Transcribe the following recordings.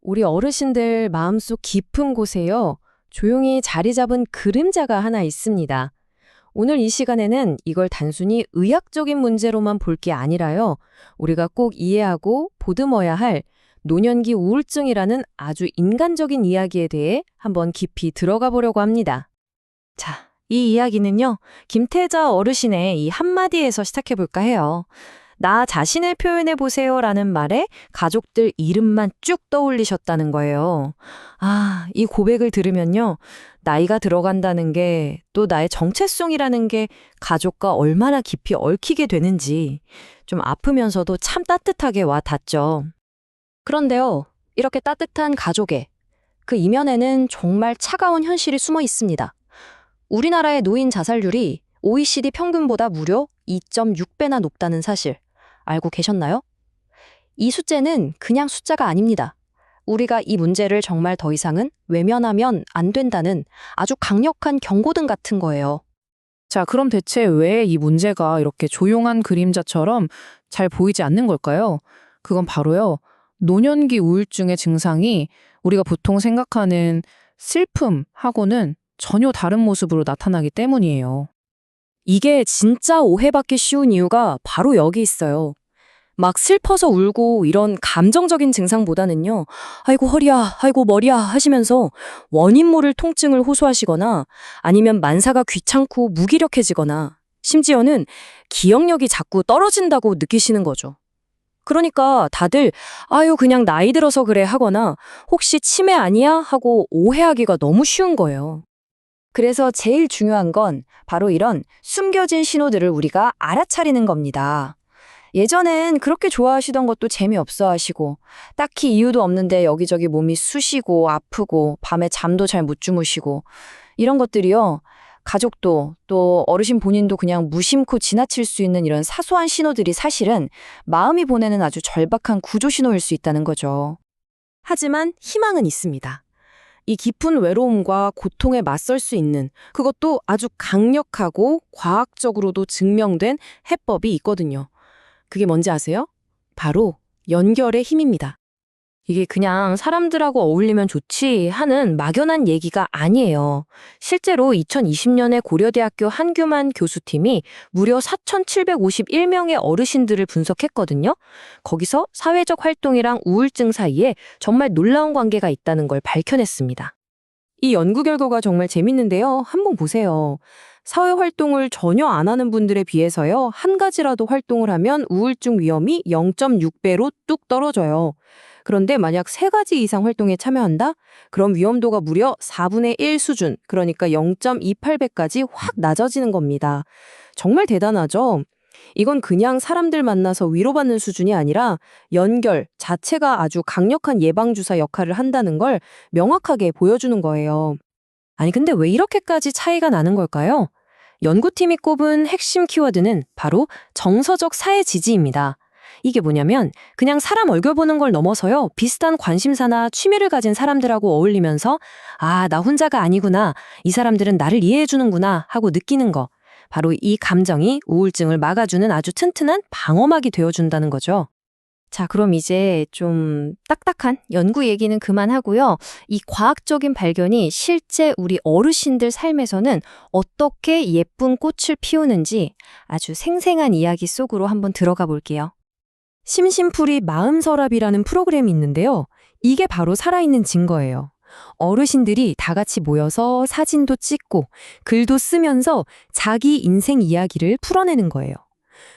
우리 어르신들 마음속 깊은 곳에요, 조용히 자리 잡은 그림자가 하나 있습니다. 오늘 이 시간에는 이걸 단순히 의학적인 문제로만 볼 게 아니라요, 우리가 꼭 이해하고 보듬어야 할 노년기 우울증이라는 아주 인간적인 이야기에 대해 한번 깊이 들어가 보려고 합니다. 자, 이 이야기는요, 김태자 어르신의 이 한마디에서 시작해 볼까 해요. 나 자신을 표현해 보세요라는 말에 가족들 이름만 쭉 떠올리셨다는 거예요. 아, 이 고백을 들으면요, 나이가 들어간다는 게, 또 나의 정체성이라는 게 가족과 얼마나 깊이 얽히게 되는지 좀 아프면서도 참 따뜻하게 와 닿죠. 그런데요, 이렇게 따뜻한 가족의 그 이면에는 정말 차가운 현실이 숨어 있습니다. 우리나라의 노인 자살률이 OECD 평균보다 무려 2.6배나 높다는 사실 알고 계셨나요? 이 숫자는 그냥 숫자가 아닙니다. 우리가 이 문제를 정말 더 이상은 외면하면 안 된다는 아주 강력한 경고등 같은 거예요. 자, 그럼 대체 왜 이 문제가 이렇게 조용한 그림자처럼 잘 보이지 않는 걸까요? 그건 바로요, 노년기 우울증의 증상이 우리가 보통 생각하는 슬픔하고는 전혀 다른 모습으로 나타나기 때문이에요. 이게 진짜 오해받기 쉬운 이유가 바로 여기 있어요. 막 슬퍼서 울고 이런 감정적인 증상보다는요, 아이고 허리야, 아이고 머리야 하시면서 원인 모를 통증을 호소하시거나 아니면 만사가 귀찮고 무기력해지거나 심지어는 기억력이 자꾸 떨어진다고 느끼시는 거죠. 그러니까 다들 아유 그냥 나이 들어서 그래 하거나 혹시 치매 아니야 하고 오해하기가 너무 쉬운 거예요. 그래서 제일 중요한 건 바로 이런 숨겨진 신호들을 우리가 알아차리는 겁니다. 예전엔 그렇게 좋아하시던 것도 재미없어 하시고, 딱히 이유도 없는데 여기저기 몸이 쑤시고 아프고 밤에 잠도 잘 못 주무시고, 이런 것들이요, 가족도 또 어르신 본인도 그냥 무심코 지나칠 수 있는 이런 사소한 신호들이 사실은 마음이 보내는 아주 절박한 구조 신호일 수 있다는 거죠. 하지만 희망은 있습니다. 이 깊은 외로움과 고통에 맞설 수 있는, 그것도 아주 강력하고 과학적으로도 증명된 해법이 있거든요. 그게 뭔지 아세요? 바로 연결의 힘입니다. 이게 그냥 사람들하고 어울리면 좋지 하는 막연한 얘기가 아니에요. 실제로 2020년에 고려대학교 한규만 교수팀이 무려 4,751명의 어르신들을 분석했거든요. 거기서 사회적 활동이랑 우울증 사이에 정말 놀라운 관계가 있다는 걸 밝혀냈습니다. 이 연구 결과가 정말 재밌는데요. 한번 보세요. 사회 활동을 전혀 안 하는 분들에 비해서요, 한 가지라도 활동을 하면 우울증 위험이 0.6배로 뚝 떨어져요. 그런데 만약 세 가지 이상 활동에 참여한다? 그럼 위험도가 무려 4분의 1 수준, 그러니까 0.28배까지 확 낮아지는 겁니다. 정말 대단하죠? 이건 그냥 사람들 만나서 위로받는 수준이 아니라 연결 자체가 아주 강력한 예방주사 역할을 한다는 걸 명확하게 보여주는 거예요. 아니 근데 왜 이렇게까지 차이가 나는 걸까요? 연구팀이 꼽은 핵심 키워드는 바로 정서적 사회 지지입니다. 이게 뭐냐면 그냥 사람 얼굴 보는 걸 넘어서요, 비슷한 관심사나 취미를 가진 사람들하고 어울리면서 아, 나 혼자가 아니구나, 이 사람들은 나를 이해해주는구나 하고 느끼는 거. 바로 이 감정이 우울증을 막아주는 아주 튼튼한 방어막이 되어준다는 거죠. 자, 그럼 이제 좀 딱딱한 연구 얘기는 그만하고요. 이 과학적인 발견이 실제 우리 어르신들 삶에서는 어떻게 예쁜 꽃을 피우는지 아주 생생한 이야기 속으로 한번 들어가 볼게요. 심심풀이 마음서랍이라는 프로그램이 있는데요. 이게 바로 살아있는 증거예요. 어르신들이 다 같이 모여서 사진도 찍고 글도 쓰면서 자기 인생 이야기를 풀어내는 거예요.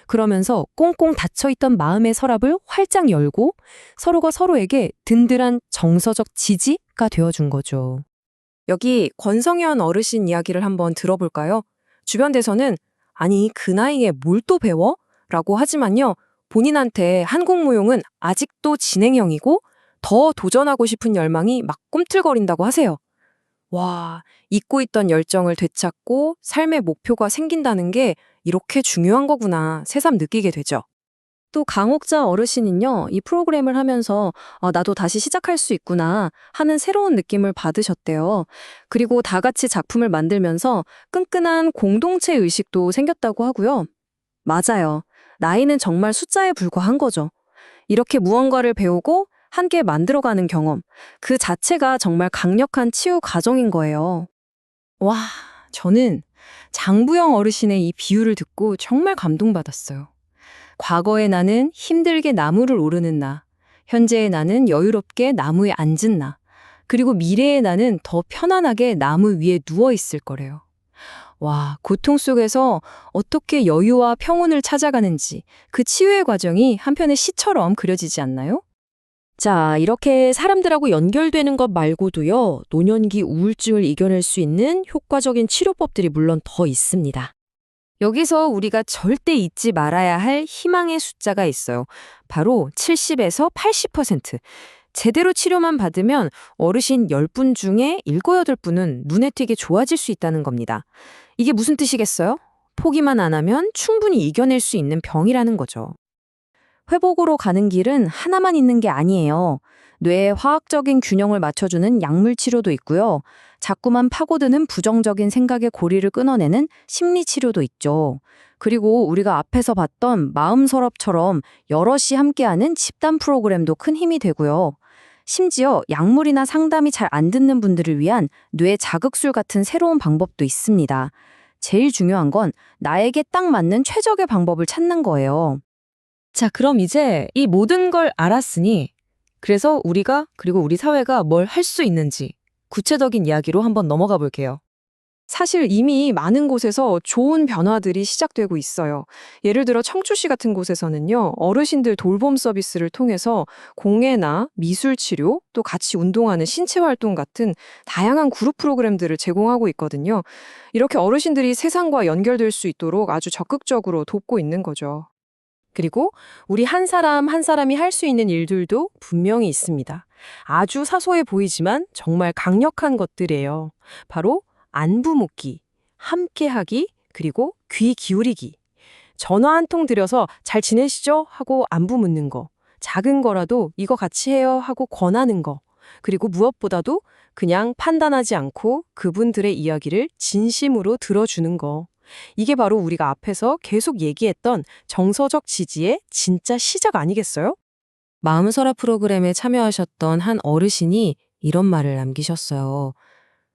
그러면서 꽁꽁 닫혀있던 마음의 서랍을 활짝 열고 서로가 서로에게 든든한 정서적 지지가 되어준 거죠. 여기 권성현 어르신 이야기를 한번 들어볼까요? 주변 대서는 아니 그 나이에 뭘 또 배워? 라고 하지만요, 본인한테 한국무용은 아직도 진행형이고 더 도전하고 싶은 열망이 막 꿈틀거린다고 하세요. 와, 잊고 있던 열정을 되찾고 삶의 목표가 생긴다는 게 이렇게 중요한 거구나 새삼 느끼게 되죠. 또 강옥자 어르신은요, 이 프로그램을 하면서 나도 다시 시작할 수 있구나 하는 새로운 느낌을 받으셨대요. 그리고 다 같이 작품을 만들면서 끈끈한 공동체 의식도 생겼다고 하고요. 맞아요. 나이는 정말 숫자에 불과한 거죠. 이렇게 무언가를 배우고 함께 만들어가는 경험. 그 자체가 정말 강력한 치유 과정인 거예요. 와, 저는 장부영 어르신의 이 비유를 듣고 정말 감동받았어요. 과거의 나는 힘들게 나무를 오르는 나, 현재의 나는 여유롭게 나무에 앉은 나, 그리고 미래의 나는 더 편안하게 나무 위에 누워 있을 거래요. 와, 고통 속에서 어떻게 여유와 평온을 찾아가는지 그 치유의 과정이 한편의 시처럼 그려지지 않나요? 자, 이렇게 사람들하고 연결되는 것 말고도요, 노년기 우울증을 이겨낼 수 있는 효과적인 치료법들이 물론 더 있습니다. 여기서 우리가 절대 잊지 말아야 할 희망의 숫자가 있어요. 바로 70에서 80%. 제대로 치료만 받으면 어르신 10분 중에 7, 8분은 눈에 띄게 좋아질 수 있다는 겁니다. 이게 무슨 뜻이겠어요? 포기만 안 하면 충분히 이겨낼 수 있는 병이라는 거죠. 회복으로 가는 길은 하나만 있는 게 아니에요. 뇌의 화학적인 균형을 맞춰주는 약물 치료도 있고요. 자꾸만 파고드는 부정적인 생각의 고리를 끊어내는 심리 치료도 있죠. 그리고 우리가 앞에서 봤던 마음 서랍처럼 여럿이 함께하는 집단 프로그램도 큰 힘이 되고요. 심지어 약물이나 상담이 잘 안 듣는 분들을 위한 뇌 자극술 같은 새로운 방법도 있습니다. 제일 중요한 건 나에게 딱 맞는 최적의 방법을 찾는 거예요. 자, 그럼 이제 이 모든 걸 알았으니 그래서 우리가 그리고 우리 사회가 뭘 할 수 있는지 구체적인 이야기로 한번 넘어가 볼게요. 사실 이미 많은 곳에서 좋은 변화들이 시작되고 있어요. 예를 들어 청주시 같은 곳에서는요, 어르신들 돌봄 서비스를 통해서 공예나 미술 치료, 또 같이 운동하는 신체 활동 같은 다양한 그룹 프로그램들을 제공하고 있거든요. 이렇게 어르신들이 세상과 연결될 수 있도록 아주 적극적으로 돕고 있는 거죠. 그리고 우리 한 사람 한 사람이 할 수 있는 일들도 분명히 있습니다. 아주 사소해 보이지만 정말 강력한 것들이에요. 바로 안부 묻기, 함께하기, 그리고 귀 기울이기. 전화 한 통 드려서 잘 지내시죠? 하고 안부 묻는 거. 작은 거라도 이거 같이 해요 하고 권하는 거. 그리고 무엇보다도 그냥 판단하지 않고 그분들의 이야기를 진심으로 들어주는 거. 이게 바로 우리가 앞에서 계속 얘기했던 정서적 지지의 진짜 시작 아니겠어요? 마음서랍 프로그램에 참여하셨던 한 어르신이 이런 말을 남기셨어요.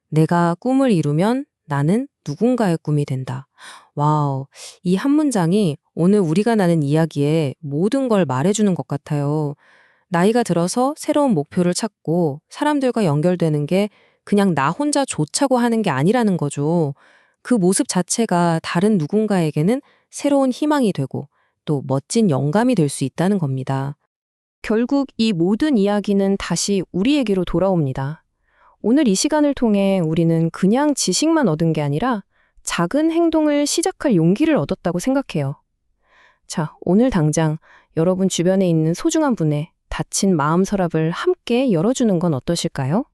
내가 꿈을 이루면 나는 누군가의 꿈이 된다. 와우, 이 한 문장이 오늘 우리가 나눈 이야기에 모든 걸 말해주는 것 같아요. 나이가 들어서 새로운 목표를 찾고 사람들과 연결되는 게 그냥 나 혼자 좋자고 하는 게 아니라는 거죠. 그 모습 자체가 다른 누군가에게는 새로운 희망이 되고 또 멋진 영감이 될 수 있다는 겁니다. 결국 이 모든 이야기는 다시 우리에게로 돌아옵니다. 오늘 이 시간을 통해 우리는 그냥 지식만 얻은 게 아니라 작은 행동을 시작할 용기를 얻었다고 생각해요. 자, 오늘 당장 여러분 주변에 있는 소중한 분의 닫힌 마음 서랍을 함께 열어주는 건 어떠실까요?